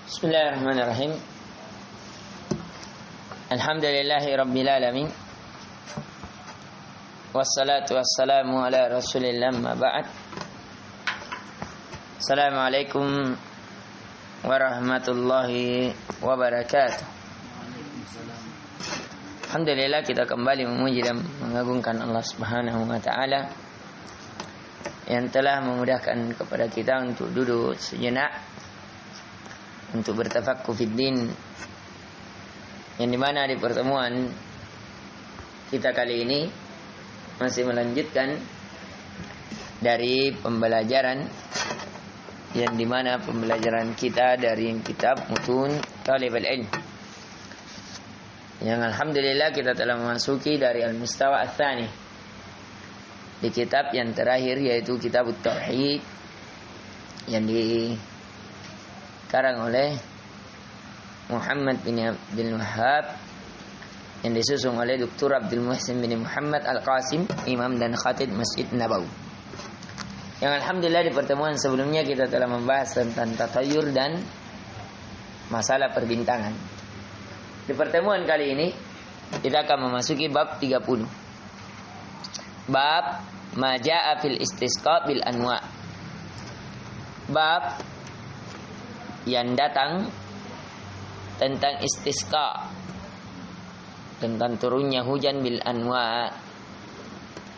Bismillahirrahmanirrahim. Alhamdulillahi rabbil alamin. Wassalatu wassalamu ala rasulillah ma ba'd. Assalamualaikum warahmatullahi wabarakatuh. Alhamdulillah, kita kembali memuji dan mengagungkan Allah Subhanahu wa taala yang telah memudahkan kepada kita untuk duduk sejenak untuk bertafaqquh fid din, yang dimana di pertemuan kita kali ini masih melanjutkan dari pembelajaran yang dimana pembelajaran kita dari kitab Mutun Talibul Ilm, yang alhamdulillah kita telah memasuki dari al-mustawa ats-tsani di kitab yang terakhir, yaitu kitab Tauhid yang dikarang oleh Muhammad bin Abdul Wahhab, yang disusun oleh Dr. Abdul Muhsin bin Muhammad Al-Qasim, imam dan khatib Masjid Nabawi. Yang alhamdulillah di pertemuan sebelumnya kita telah membahas tentang tatayur dan masalah perbintangan. Di pertemuan kali ini kita akan memasuki bab 30. Bab ma jaa fil istisqa bil anwa. Bab yang datang tentang istisqa, tentang turunnya hujan bil anwa,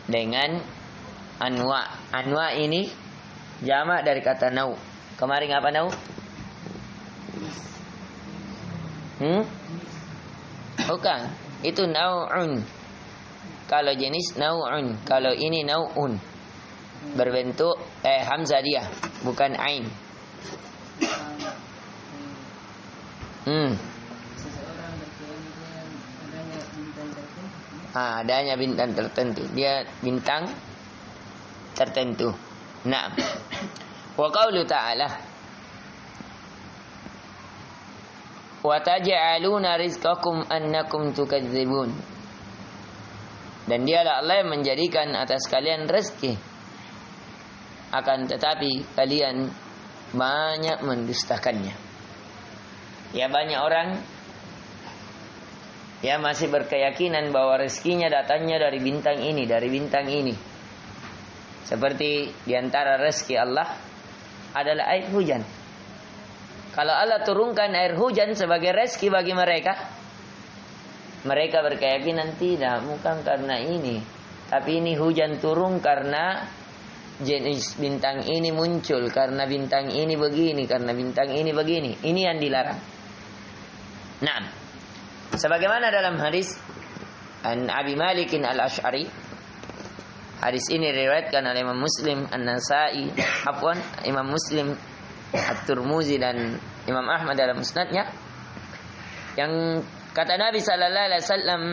dengan anwa. Anwa ini jamak dari kata nau. Kemarin apa nau? Bukan, itu nau'un. Kalau jenis nau'un, kalau ini nau'un. Berbentuk hamzah dia, bukan ain. Adanya bintang tertentu. Dia bintang tertentu. Naam. Wa qaulu ta'ala, wa taj'aluna rizqakum annakum tukadzibun. Dan dialah Allah yang menjadikan atas kalian rezeki, akan tetapi kalian banyak mendustakannya. Ya, banyak orang ya masih berkeyakinan bahwa rezekinya datangnya dari bintang ini, dari bintang ini. Seperti diantara rezeki Allah adalah air hujan. Kalau Allah turunkan air hujan sebagai rezeki bagi mereka, mereka berkeyakinan tidak, bukan karena ini, tapi ini hujan turun karena jenis bintang ini muncul, karena bintang ini begini, karena bintang ini begini. Ini yang dilarang. Nah, sebagaimana dalam hadis an Abi Malik Al-Asy'ari, hadis ini diriwayatkan oleh Imam Muslim, An-Nasa'i, Imam Muslim, At-Tirmizi dan Imam Ahmad dalam musnadnya, yang kata Nabi sallallahu alaihi wasallam,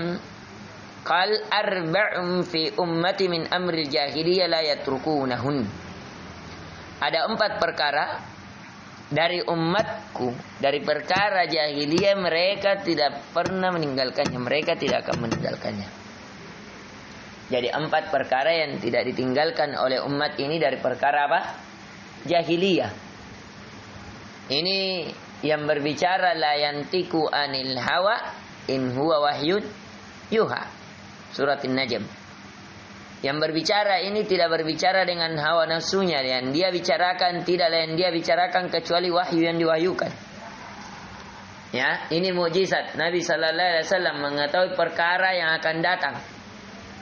qal arba'un fi ummati min amril jahiliyah la yatrukunahun. Ada 4 perkara dari umatku, dari perkara jahiliyah, mereka tidak pernah meninggalkannya, mereka tidak akan meninggalkannya. Jadi 4 perkara yang tidak ditinggalkan oleh umat ini dari perkara apa? Jahiliyah. Ini yang berbicara la yantiku anil hawa in huwa wahyun yuha, surat An-Najm. Yang berbicara ini tidak berbicara dengan hawa nafsunya, yang dia bicarakan tidak lain dia bicarakan kecuali wahyu yang diwahyukan. Ya, ini mukjizat Nabi sallallahu alaihi wasallam mengetahui perkara yang akan datang,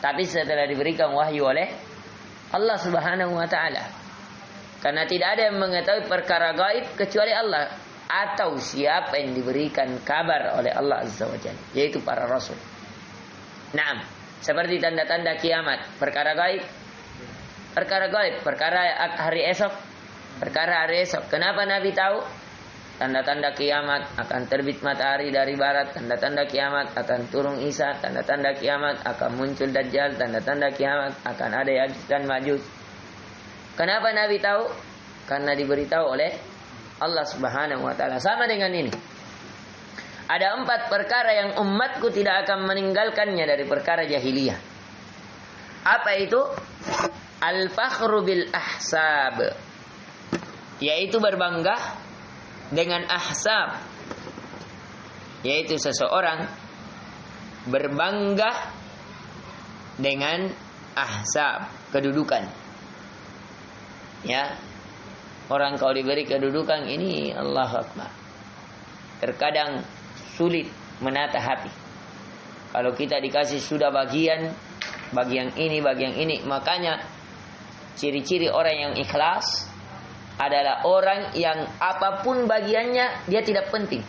tapi setelah diberikan wahyu oleh Allah Subhanahu wa taala. Karena tidak ada yang mengetahui perkara gaib kecuali Allah, atau siapa yang diberikan kabar oleh Allah Azza wa Jalla, yaitu para rasul. Naam. Seperti tanda-tanda kiamat, perkara gaib, perkara hari esok, perkara hari esok. Kenapa Nabi tahu? Tanda-tanda kiamat, akan terbit matahari dari barat, tanda-tanda kiamat akan turun Isa, tanda-tanda kiamat akan muncul Dajjal, tanda-tanda kiamat akan ada Ya'juj dan Ma'juj. Kenapa Nabi tahu? Karena diberitahu oleh Allah Subhanahu wa taala. Sama dengan ini. Ada 4 perkara yang umatku tidak akan meninggalkannya dari perkara jahiliyah. Apa itu? Al-fakhru bil ahsab, yaitu berbangga dengan ahsab, yaitu seseorang berbangga dengan ahsab, kedudukan. Ya, orang kalau diberi kedudukan ini, Allahu Akbar, terkadang sulit menata hati. Kalau kita dikasih sudah bagian ini, makanya ciri-ciri orang yang ikhlas adalah orang yang apapun bagiannya dia tidak penting.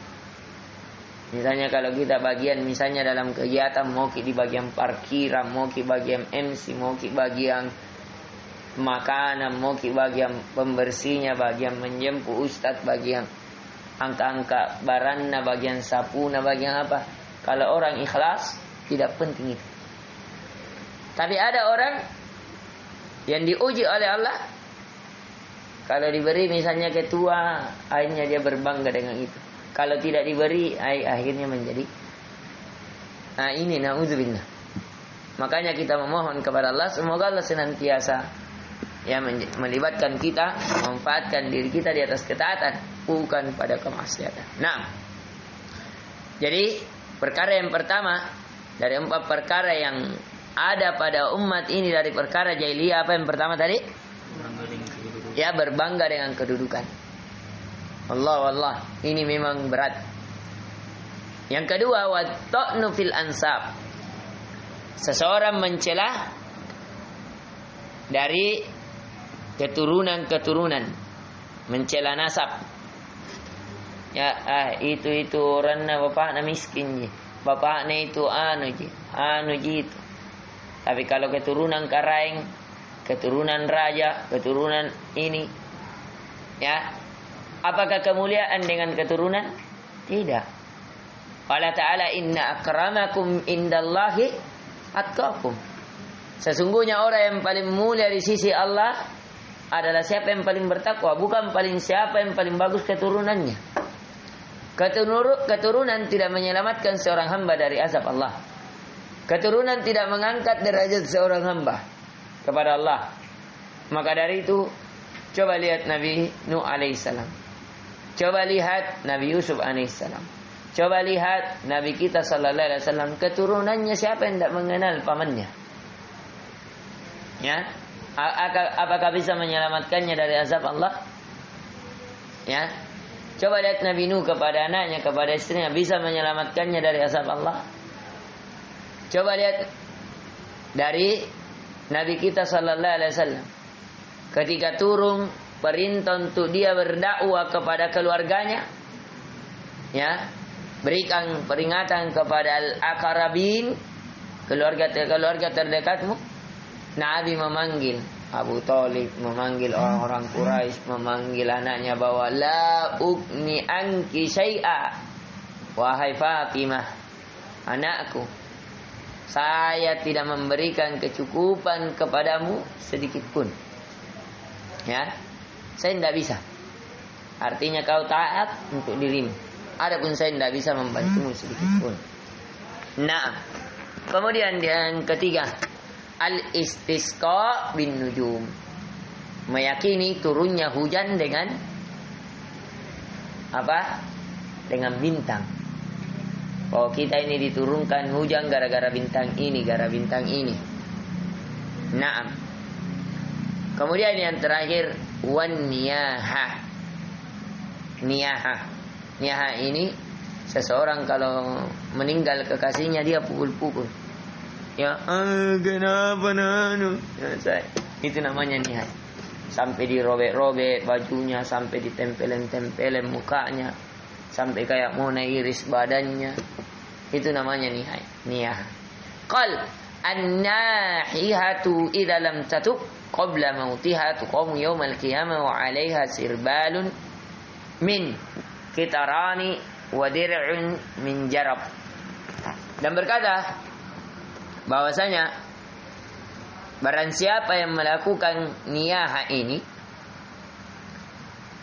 Misalnya kalau kita bagian, misalnya dalam kegiatan, mau di bagian parkiran, mau di bagian MC, mau di bagian makanan, mau di bagian pembersihnya, bagian menjemput ustadz, bagian angka-angka barana, bagian sapuna, bagian apa. Kalau orang ikhlas tidak penting itu. Tapi ada orang yang diuji oleh Allah, kalau diberi misalnya ketua, akhirnya dia berbangga dengan itu. Kalau tidak diberi, akhirnya menjadi, nah ini na'udzubillah. Makanya kita memohon kepada Allah, semoga Allah senantiasa ya melibatkan kita, memanfaatkan diri kita di atas ketaatan, bukan pada kemaksiatan. Nah, jadi perkara yang pertama dari 4 perkara yang ada pada umat ini dari perkara jahiliyah, apa yang pertama tadi? Ya, berbangga dengan kedudukan. Allah, ini memang berat. Yang kedua, wa ta'nu fil ansab. Seseorang mencela dari keturunan-keturunan, mencela nasab. Ya, itu orangnya bapaknya miskin je. Bapaknya itu anu je itu. Tapi kalau keturunan karaeng, keturunan raja, keturunan ini, ya, apakah kemuliaan dengan keturunan? Tidak. Allah Ta'ala, inna akramakum indallahi atqakum. Sesungguhnya orang yang paling mulia di sisi Allah adalah siapa yang paling bertakwa, bukan paling siapa yang paling bagus keturunannya. Keturunan tidak menyelamatkan seorang hamba dari azab Allah. Keturunan tidak mengangkat derajat seorang hamba kepada Allah. Maka dari itu, coba lihat Nabi Nuh alaihissalam. Coba lihat Nabi Yusuf alaihissalam. Coba lihat Nabi kita sallallahu alaihi wasallam. Keturunannya siapa yang tidak mengenal pamannya? Ya, apakah bisa menyelamatkannya dari azab Allah? Ya, coba lihat Nabi Nuh kepada anaknya, kepada istrinya, bisa menyelamatkannya dari azab Allah? Coba lihat dari Nabi kita sallallahu alaihi wasallam, ketika turun perintah untuk dia berdakwah kepada keluarganya, ya, berikan peringatan kepada al-aqrabin, keluarga terdekatmu. Nabi memanggil Abu Thalib, memanggil orang-orang Quraisy, memanggil anaknya bahwa la ugni anki syai'a, wahai Fatimah, anakku, saya tidak memberikan kecukupan kepadamu sedikit pun. Ya, saya tidak bisa. Artinya kau taat untuk dirimu. Adapun saya tidak bisa membantumu sedikit pun. Nah, kemudian yang ketiga, al-istisqa bin nujum. Meyakini turunnya hujan dengan apa? Dengan bintang. Oh, kita ini diturunkan hujan gara-gara bintang ini, gara bintang ini. Naam. Kemudian yang terakhir, wan niyaha. Niyaha ini seseorang kalau meninggal kekasihnya dia pukul-pukul. Ya, kenapa nanu? Ya, itu namanya niyaha. Sampai dirobek-robek bajunya, sampai ditempelin-tempelin mukanya, sampai kayak mau nairis badannya. Itu namanya niyah. Qal an-nahihatu idza lam tatub qabla mautiha tuqamu yaumal qiyamah wa 'alaiha sirbalun min kitarani wa dir'un min jarab. Dan berkata bahwasanya barang siapa yang melakukan niyah ini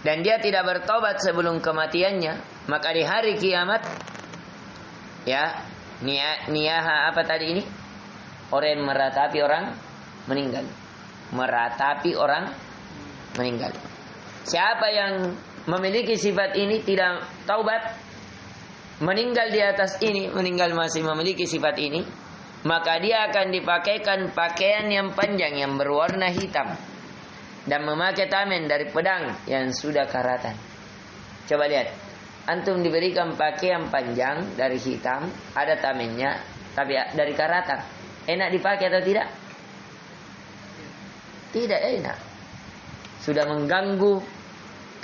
dan dia tidak bertobat sebelum kematiannya, maka di hari kiamat, ya, niyaha apa tadi ini? Orang yang meratapi orang meninggal. Meratapi orang meninggal. Siapa yang memiliki sifat ini tidak taubat, meninggal di atas ini, meninggal masih memiliki sifat ini, maka dia akan dipakaikan pakaian yang panjang yang berwarna hitam dan memakai tamen dari pedang yang sudah karatan. Coba lihat, antum diberikan pakaian panjang dari hitam, ada tamennya, tapi dari karatan. Enak dipakai atau tidak? Tidak enak. Sudah mengganggu,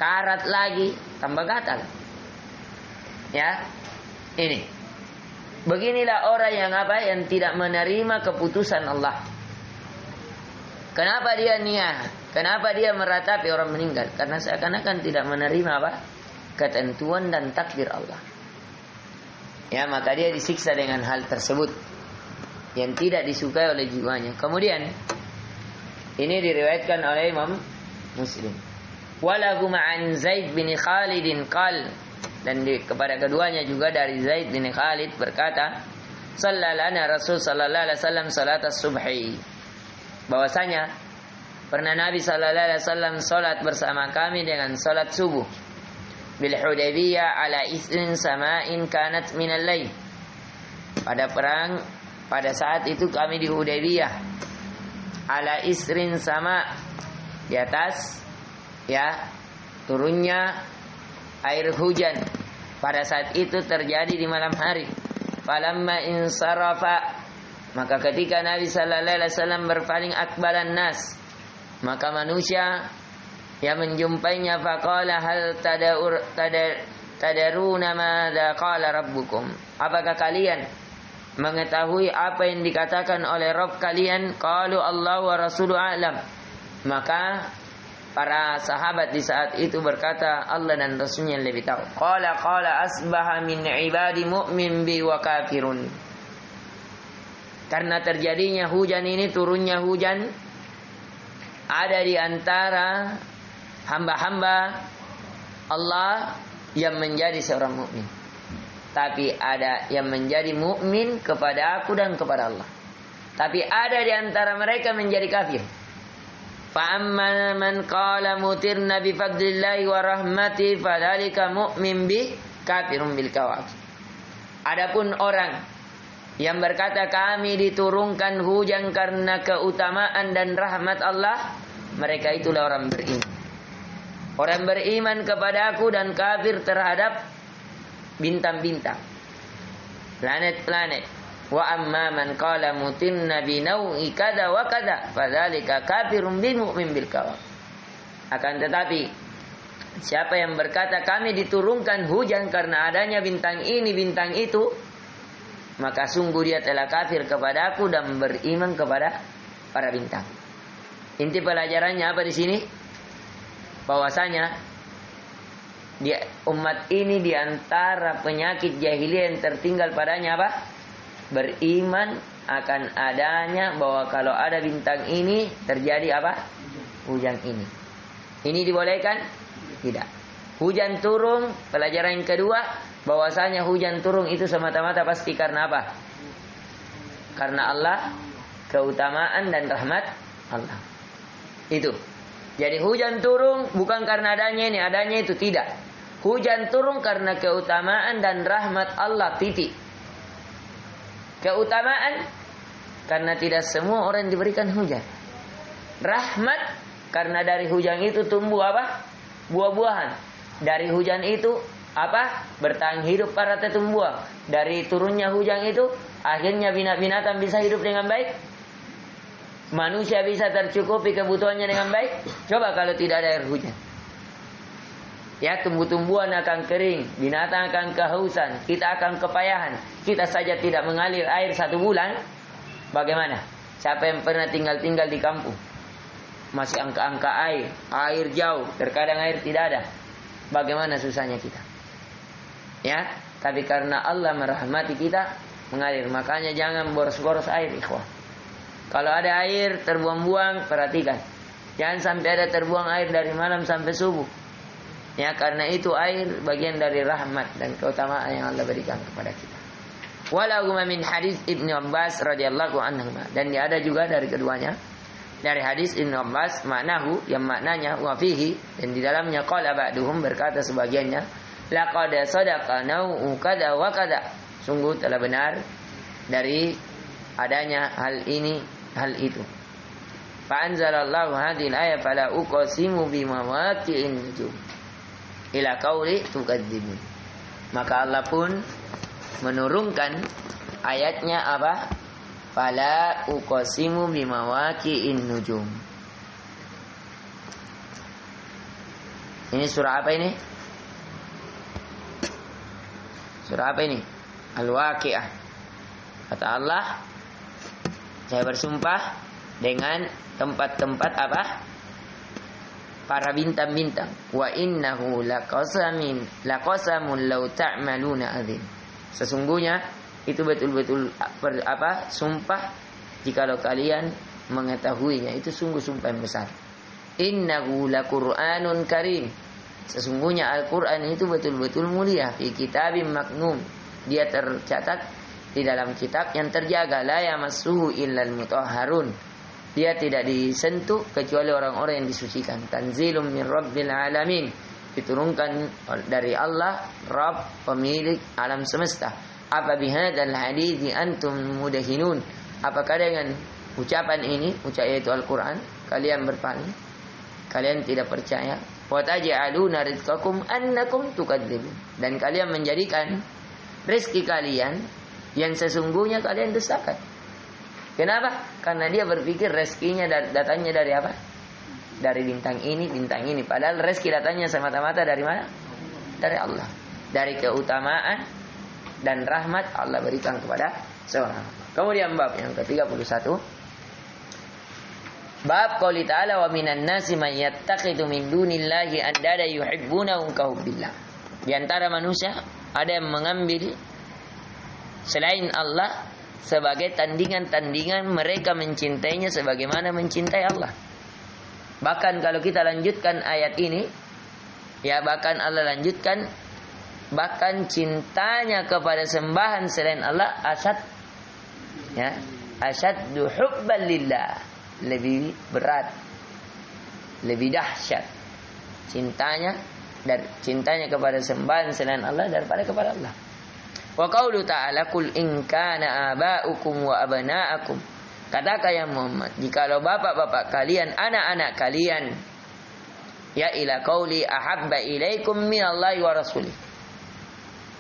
karat lagi, tambah gatal. Ya, ini. Beginilah orang yang apa? Yang tidak menerima keputusan Allah. Kenapa dia niat? Kenapa dia meratapi orang meninggal? Karena seakan-akan tidak menerima apa? Ketentuan dan takdir Allah. Ya, maka dia disiksa dengan hal tersebut yang tidak disukai oleh jiwanya. Kemudian ini diriwayatkan oleh Imam Muslim. Walahu ma'an Zaid bin Khalidin qal, dan kepada keduanya juga dari Zaid bin Khalid berkata, sallalana Rasul sallallahu alaihi wasallam salat as-subhi, bahwasanya pernah Nabi sallallahu alaihi wasallam salat bersama kami dengan salat subuh bil Hudaybiyah ala isrin sama'in kanat min al-lail, pada saat itu kami di Hudaybiyah ala isrin sama, di atas ya turunnya air hujan. Pada saat itu terjadi di malam hari. Falamma insarafa, maka ketika Nabi sallallahu alaihi wasallam berpaling akbalan nas, maka manusia yang menjumpainya faqala hal tadaruna madza qala rabbukum, apakah kalian mengetahui apa yang dikatakan oleh Rabb kalian? Qalu Allah wa rasuluhu a'lam, maka para sahabat di saat itu berkata, Allah dan Rasulnya yang lebih tahu. Qala asbaha min ibadi mu'min bi wa kafirun. Karena terjadinya hujan ini, turunnya hujan, ada di antara hamba-hamba Allah yang menjadi seorang mukmin, tapi ada yang menjadi mukmin kepada aku dan kepada Allah, tapi ada di antara mereka menjadi kafir. Fa'amma man qala mutirna bi fadlillahi wa rahmati fadzalika mu'min bi kafirun bil kawakib. Adapun orang yang berkata kami diturunkan hujan karena keutamaan dan rahmat Allah, mereka itulah orang beriman. Orang beriman kepada aku dan kafir terhadap bintang-bintang, planet-planet. Wa amma man qala mutinna bi nau'i kada wa kada fadzalika kafirun bil mu'min bil kawakib. Akan tetapi siapa yang berkata kami diturunkan hujan karena adanya bintang ini bintang itu, maka sungguh dia telah kafir kepada aku dan beriman kepada para bintang. Inti pelajarannya apa di sini? Bahwasanya umat ini diantara penyakit jahiliyah yang tertinggal padanya apa? Beriman akan adanya bahwa kalau ada bintang ini terjadi apa? Hujan ini. Ini dibolehkan? Tidak. Hujan turun, pelajaran yang kedua, bahwasanya hujan turun itu semata-mata pasti karena apa? Karena Allah, keutamaan dan rahmat Allah. Itu. Jadi hujan turun bukan karena adanya ini, adanya itu, tidak. Hujan turun karena keutamaan dan rahmat Allah, titik. Keutamaan karena tidak semua orang diberikan hujan. Rahmat karena dari hujan itu tumbuh apa? Buah-buahan. Dari hujan itu apa? Bertahan hidup para tumbuhan. Dari turunnya hujan itu akhirnya binatang bisa hidup dengan baik. Manusia bisa tercukupi kebutuhannya dengan baik. Coba kalau tidak ada air hujan, ya, tumbuh-tumbuhan akan kering, binatang akan kehausan, kita akan kepayahan. Kita saja tidak mengalir air 1 bulan. Bagaimana? Siapa yang pernah tinggal di kampung? Masih angka-angka air jauh, terkadang air tidak ada. Bagaimana susahnya kita? Ya, tapi karena Allah merahmati kita mengalir. Makanya jangan boros-boros air, ikhwah. Kalau ada air terbuang-buang, perhatikan. Jangan sampai ada terbuang air dari malam sampai subuh. Ya, karena itu air bagian dari rahmat dan keutamaan yang Allah berikan kepada kita. Walau min hadis Ibnu Abbas radhiyallahu anhu, dan ada juga dari keduanya Dari hadis Ibnu Abbas, maknahu yang maknanya wa fihi, dan di dalamnya qala ba'duhum, berkata sebagiannya, laqad sadaqa nau'u kada wa kada, sungguh telah benar dari adanya hal ini hal itu. Fa anzalallahu hadhil ayat fala uqsimu bimawaqi'in nujum ila qauli tukadzibun. Maka Allah pun menurunkan ayatnya apa? Fala uqsimu bimawaqi'in nujum. Ini surah apa ini? Surah apa ini? Al-Waqi'ah. Kata Allah, saya bersumpah dengan tempat-tempat apa? Para bintang-bintang. Wa innahu laqasamun law ta'maluna adzim. Sesungguhnya itu betul-betul sumpah jikalau kalian mengetahuinya, itu sungguh sumpah yang besar. Innahu laqur'anun karim. Sesungguhnya Al-Qur'an itu betul-betul mulia, fi kitabim maknum. Dia tercatat di dalam kitab yang terjaga, la yamassuhu illal mutahharun. Dia tidak disentuh kecuali orang-orang yang disucikan. Tanzilum min rabbil alamin. Diturunkan dari Allah, Rabb, pemilik alam semesta. Apa bihadzal hadithi antum mudahinun? Apakah dengan ucapan ini, yaitu Al-Quran, kalian berpaling? Kalian tidak percaya? Wa taj'aluna rizqakum annakum tukadzibun. Dan kalian menjadikan rezeki kalian yang sesungguhnya kalian dustakan. Kenapa? Karena dia berpikir rezekinya datangnya dari apa? Dari bintang ini, bintang ini. Padahal rezeki datangnya semata-mata dari mana? Dari Allah. Dari keutamaan dan rahmat Allah berikan kepada seorang. Kemudian bab yang ke-31. Bab qouli ta'ala wa minan nasi man yattakhidhu min dunillahi andada yuhibbunahum ka hubbillah. Di antara manusia ada yang mengambil selain Allah sebagai tandingan-tandingan mereka mencintainya sebagaimana mencintai Allah. Bahkan kalau kita lanjutkan ayat ini, ya bahkan Allah lanjutkan, bahkan cintanya kepada sembahan selain Allah asyaddu hubban lillah, lebih berat, lebih dahsyat cintanya kepada sembahan selain Allah daripada kepada Allah. Wa qaulu ta'ala qul in kana aba'ukum wa abna'akum. Katakan ya Muhammad, jikalau bapak-bapak kalian, anak-anak kalian, ya ila qauli ahabba ilaikum minallahi wa rasulih,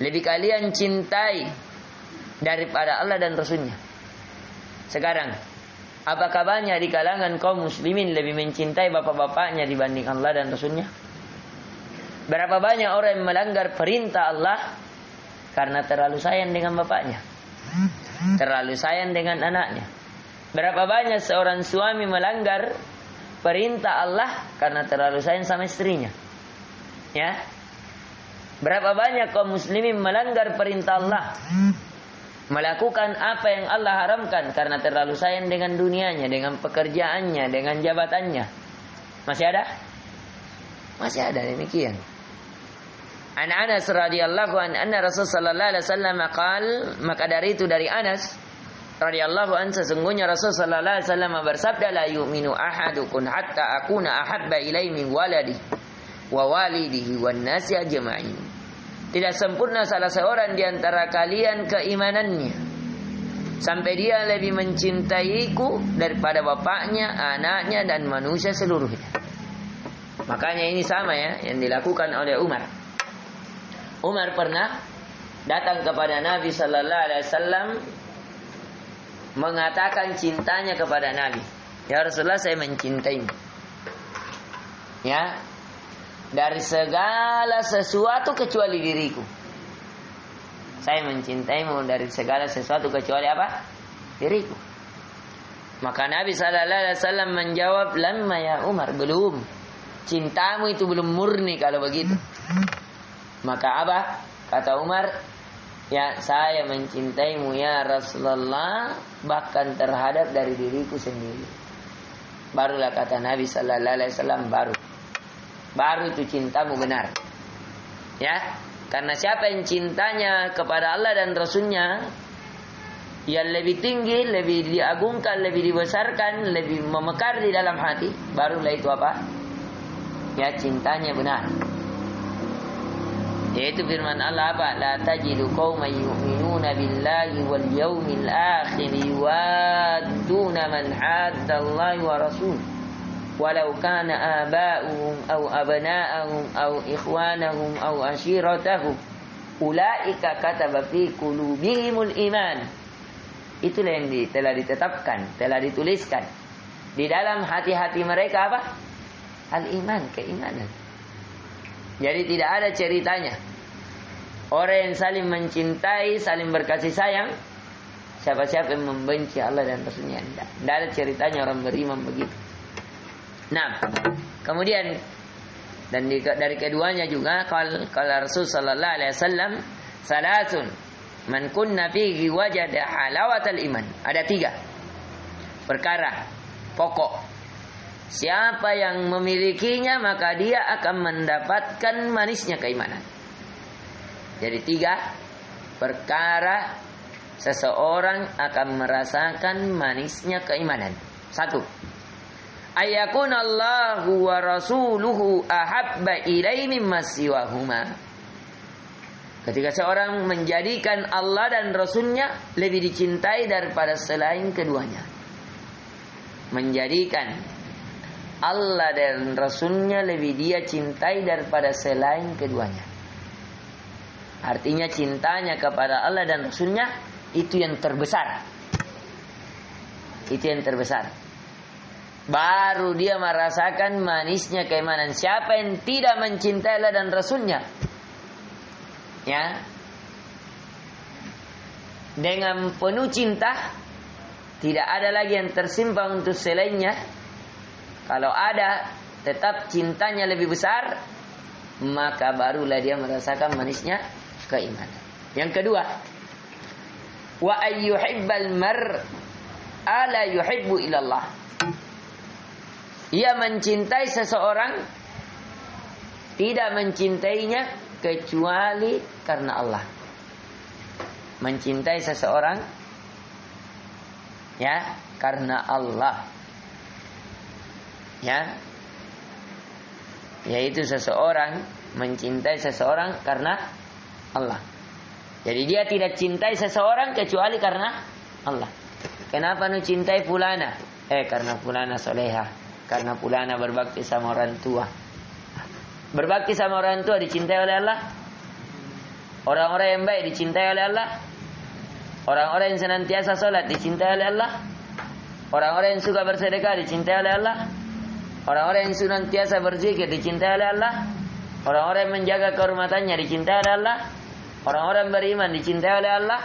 lebih kalian cintai daripada Allah dan Rasulnya. Sekarang, apakah banyak di kalangan kaum muslimin lebih mencintai bapak-bapaknya dibanding Allah dan Rasulnya? Berapa banyak orang yang melanggar perintah Allah karena terlalu sayang dengan bapaknya, terlalu sayang dengan anaknya. Berapa banyak seorang suami melanggar perintah Allah karena terlalu sayang sama istrinya. Ya. Berapa banyak kaum muslimin melanggar perintah Allah, melakukan apa yang Allah haramkan karena terlalu sayang dengan dunianya, dengan pekerjaannya, dengan jabatannya. Masih ada? Masih ada demikian. An Anas radhiyallahu anna Rasul sallallahu alaihi wasallam qaal, maka dari itu dari Anas radhiyallahu anhu, sesungguhnya Rasul sallallahu alaihi wasallam bersabda, la yu'minu ahadukum hatta akuna ahabba ilaihi min waladi wa walidihi wan nasi ajma'in. Tidak sempurna salah seorang di antara kalian keimanannya sampai dia lebih mencintaiku daripada bapaknya, anaknya dan manusia seluruhnya. Makanya ini sama ya yang dilakukan oleh Umar. Umar pernah datang kepada Nabi sallallahu alaihi wasallam mengatakan cintanya kepada Nabi. Ya Rasulullah, saya mencintaimu. Ya, dari segala sesuatu kecuali diriku. Saya mencintaimu dari segala sesuatu kecuali apa? Diriku. Maka Nabi sallallahu alaihi wasallam menjawab, "Lamma ya Umar, belum. Cintamu itu belum murni kalau begitu." Maka apa? Kata Umar, ya saya mencintaimu ya Rasulullah bahkan terhadap dari diriku sendiri. Barulah kata Nabi sallallahu alaihi wasallam, baru itu cintamu benar. Ya, karena siapa yang cintanya kepada Allah dan Rasulnya yang lebih tinggi, lebih diagungkan, lebih dibesarkan, lebih memekar di dalam hati, barulah itu apa? Ya, cintanya benar. Yaitu firman Allah apa? La tajidu qauman yu'minuna billahi wal yawmil akhir yuwadduna man hadda Allah wa rasul walau kana aba'uhum aw abna'ahum aw ikhwanahum aw ashiratahum ulaika kataba fi qulubihimul iman. Itulah yang telah ditetapkan, telah dituliskan di dalam hati-hati mereka apa? Al-iman, keimanan. Jadi tidak ada ceritanya orang yang saling mencintai, saling berkasih sayang, siapa-siapa yang membenci Allah dan Rasulnya. Tidak ada ceritanya orang beriman begitu. Nah, kemudian dan dari keduanya juga kalau Rasul sallallahu alaihi wasallam salasun man kunna fihi wajada halawatal iman. Ada 3 perkara pokok. Siapa yang memilikinya maka dia akan mendapatkan manisnya keimanan. Jadi 3 perkara seseorang akan merasakan manisnya keimanan. 1. Ayakunallahu wa rasuluhu ahabba ilaihi mimma siwahuma. Ketika seorang menjadikan Allah dan Rasulnya lebih dicintai daripada selain keduanya. Menjadikan Allah dan Rasulnya lebih dia cintai daripada selain keduanya. Artinya cintanya kepada Allah dan Rasulnya itu yang terbesar. Itu yang terbesar. Baru dia merasakan manisnya keimanan. Siapa yang tidak mencintai Allah dan Rasulnya, ya, dengan penuh cinta, tidak ada lagi yang tersimpan untuk selainnya. Kalau ada, tetap cintanya lebih besar, maka barulah dia merasakan manisnya keimanan. Yang kedua, wa ayyuhibbal mar'a la yuhibbu ilallah. Ia mencintai seseorang, tidak mencintainya kecuali karena Allah. Mencintai seseorang, ya, karena Allah. Ya, yaitu seseorang mencintai seseorang karena Allah. Jadi dia tidak cintai seseorang kecuali karena Allah. Kenapa nu cintai fulana? Karena fulana soleha, karena fulana berbakti sama orang tua. Berbakti sama orang tua dicintai oleh Allah. Orang-orang yang baik dicintai oleh Allah. Orang-orang yang senantiasa sholat dicintai oleh Allah. Orang-orang yang suka bersedekah dicintai oleh Allah. Orang-orang yang senantiasa berzikir dicintai oleh Allah. Orang-orang yang menjaga kehormatannya dicintai oleh Allah. Orang-orang beriman dicintai oleh Allah.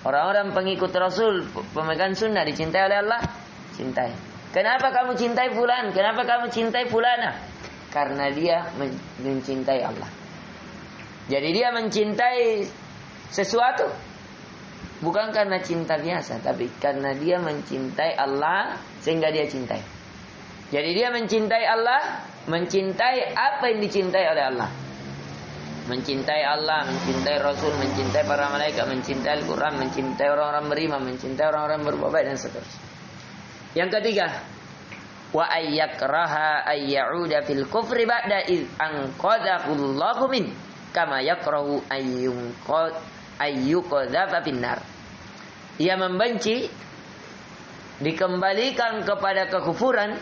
Orang-orang pengikut Rasul, pemegang sunnah dicintai oleh Allah. Cintai. Kenapa kamu cintai fulan? Kenapa kamu cintai fulana? Karena dia mencintai Allah. Jadi dia mencintai sesuatu bukan karena cinta biasa, tapi karena dia mencintai Allah sehingga dia cintai. Jadi dia mencintai Allah, mencintai apa yang dicintai oleh Allah. Mencintai Allah, mencintai Rasul, mencintai para malaikat, mencintai Al-Quran, mencintai orang-orang beriman, mencintai orang-orang berbuat baik dan seterusnya. Yang ketiga, wa ayyakraha ayyauda fil kufri ba'da id anqadhahu Allahu min kama yakrahu ayyuqadhafa finnar. Ia membenci dikembalikan kepada kekufuran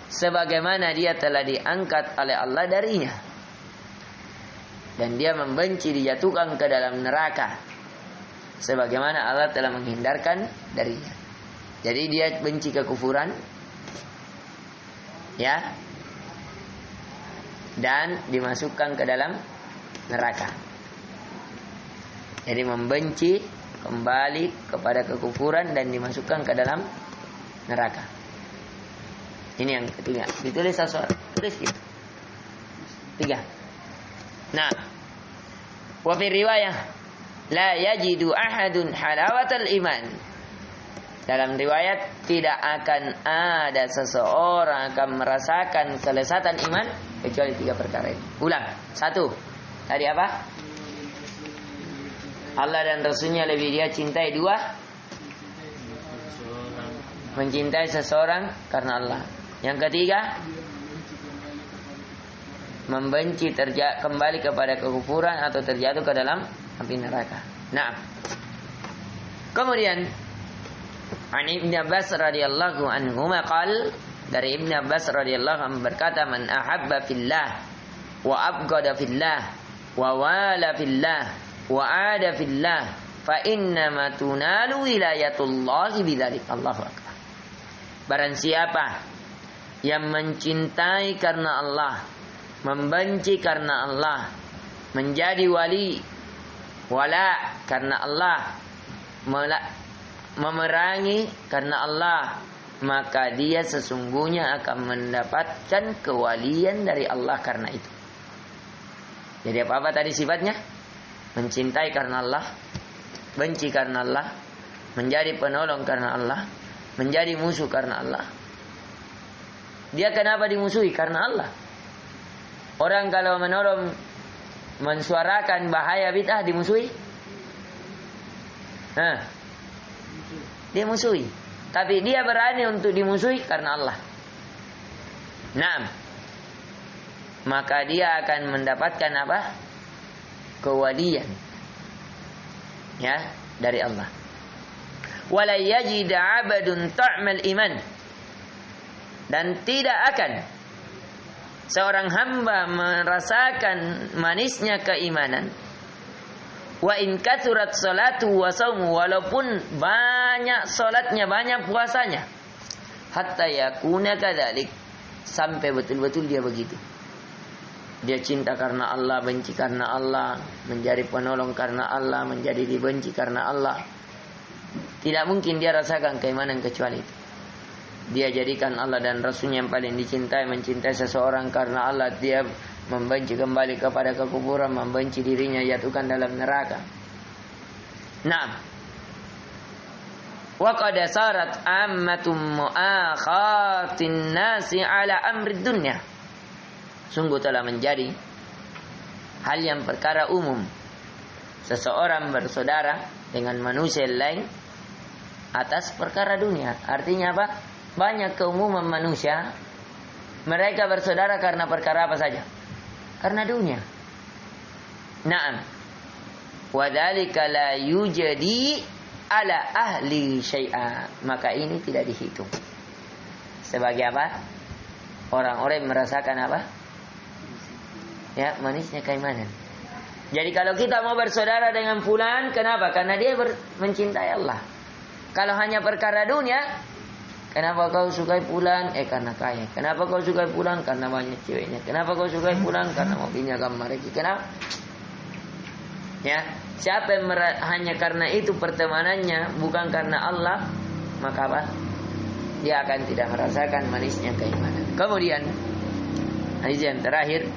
sebagaimana dia telah diangkat oleh Allah darinya. Dan dia membenci dijatuhkan ke dalam neraka sebagaimana Allah telah menghindarkan darinya. Jadi dia benci kekufuran, ya, dan dimasukkan ke dalam neraka. Jadi membenci kembali kepada kekufuran dan dimasukkan ke dalam neraka. Ini yang ketiga. Ditulis sesuatu. Tulis gitu. 3. Nah, wa fi riwayah la yajidu ahadun halawatal iman. Dalam riwayat tidak akan ada seseorang akan merasakan kelezatan iman kecuali 3 perkara ini. Ulang. 1. Tadi apa? Allah dan Rasulnya lebih dia cintai. 2. mencintai seseorang karena Allah. Yang ketiga, membenci kembali kepada kekufuran atau terjatuh ke dalam api neraka. Nah, kemudian an Ibnu Abbas radhiyallahu anhu maqal, dari Ibnu Abbas radhiyallahu anhu berkata, man ahabba fillah wa abghada fillah wa wala fillah wa ada fillah fa inna ma tunalu wilayatullahi bidzalik. Allahu akbar. Barang siapa yang mencintai karena Allah, membenci karena Allah, menjadi wali, wala karena Allah, memerangi karena Allah, maka dia sesungguhnya akan mendapatkan kewalian dari Allah karena itu. Jadi apa tadi sifatnya? Mencintai karena Allah, benci karena Allah, menjadi penolong karena Allah, menjadi musuh karena Allah. Dia kenapa dimusuhi? Karena Allah. Orang kalau menolong, mensuarakan bahaya bid'ah, dimusuhi? Dia musuhi. Tapi dia berani untuk dimusuhi karena Allah. Naam. Maka dia akan mendapatkan apa? Kewalian. Ya, dari Allah. Wala yajid 'abdun ta'mal iman. Dan tidak akan seorang hamba merasakan manisnya keimanan. Wa in kathurat salatu wa saumu, walaupun banyak salatnya, banyak puasanya, hatta yakuna kadzalik, sampai betul-betul dia begitu. Dia cinta karena Allah, benci karena Allah, menjadi penolong karena Allah, menjadi dibenci karena Allah. Tidak mungkin dia rasakan keimanan kecuali itu. Dia jadikan Allah dan Rasulnya yang paling dicintai, mencintai seseorang karena Allah, dia membenci kembali kepada kekufuran, membenci dirinya, jatuhkan dalam neraka. Naam. Wa qad sarat ammatum mu'akhatin nasi ala amri dunya. Sungguh telah menjadi hal yang perkara umum seseorang bersaudara dengan manusia lain atas perkara dunia. Artinya apa? Banyak keumuman manusia, mereka bersaudara karena perkara apa saja? Karena dunia. Naam. Wadzalika la yujadi ala ahli syai'a. Maka ini tidak dihitung. Sebagai apa? Orang-orang merasakan apa? Ya, manisnya keimanan. Jadi kalau kita mau bersaudara dengan fulan, kenapa? Karena dia mencintai Allah. Kalau hanya perkara dunia, kenapa kau sukai fulan? Karena kaya. Kenapa kau sukai fulan? Karena banyak ceweknya. Kenapa kau sukai fulan? Karena mobilnya gambar itu. Kenapa? Ya, siapa yang hanya karena itu pertemanannya, bukan karena Allah, maka apa? Dia akan tidak merasakan manisnya keimanan. Kemudian hadis yang terakhir,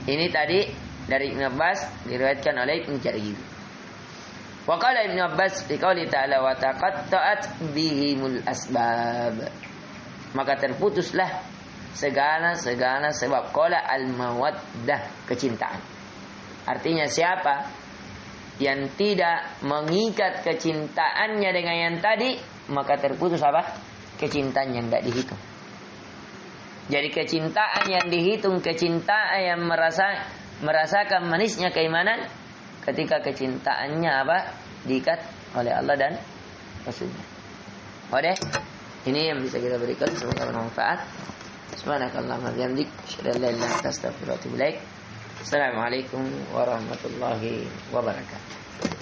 ini tadi dari Ibnu Abbas, diriwayatkan oleh Ibnu Jarir. Wa qala Ibnu Abbas fi qouli ta'ala wa taqatta'at bihimul asbab. Maka terputuslah segala sebab. Qala al-mawaddah, kecintaan. Artinya siapa yang tidak mengikat kecintaannya dengan yang tadi, maka terputus apa? Kecintaan yang tidak dihitung. Jadi kecintaan yang dihitung, kecintaan yang merasakan manisnya keimanan, ketika kecintaannya apa? Diikat oleh Allah dan Rasulnya. Oke, ini yang bisa kita berikan, semoga bermanfaat. Subhanakallahumma wa bihamdik, asyhadu an la ilaha illa anta, astaghfiruka wa atubu ilaik. Assalamualaikum warahmatullahi wabarakatuh.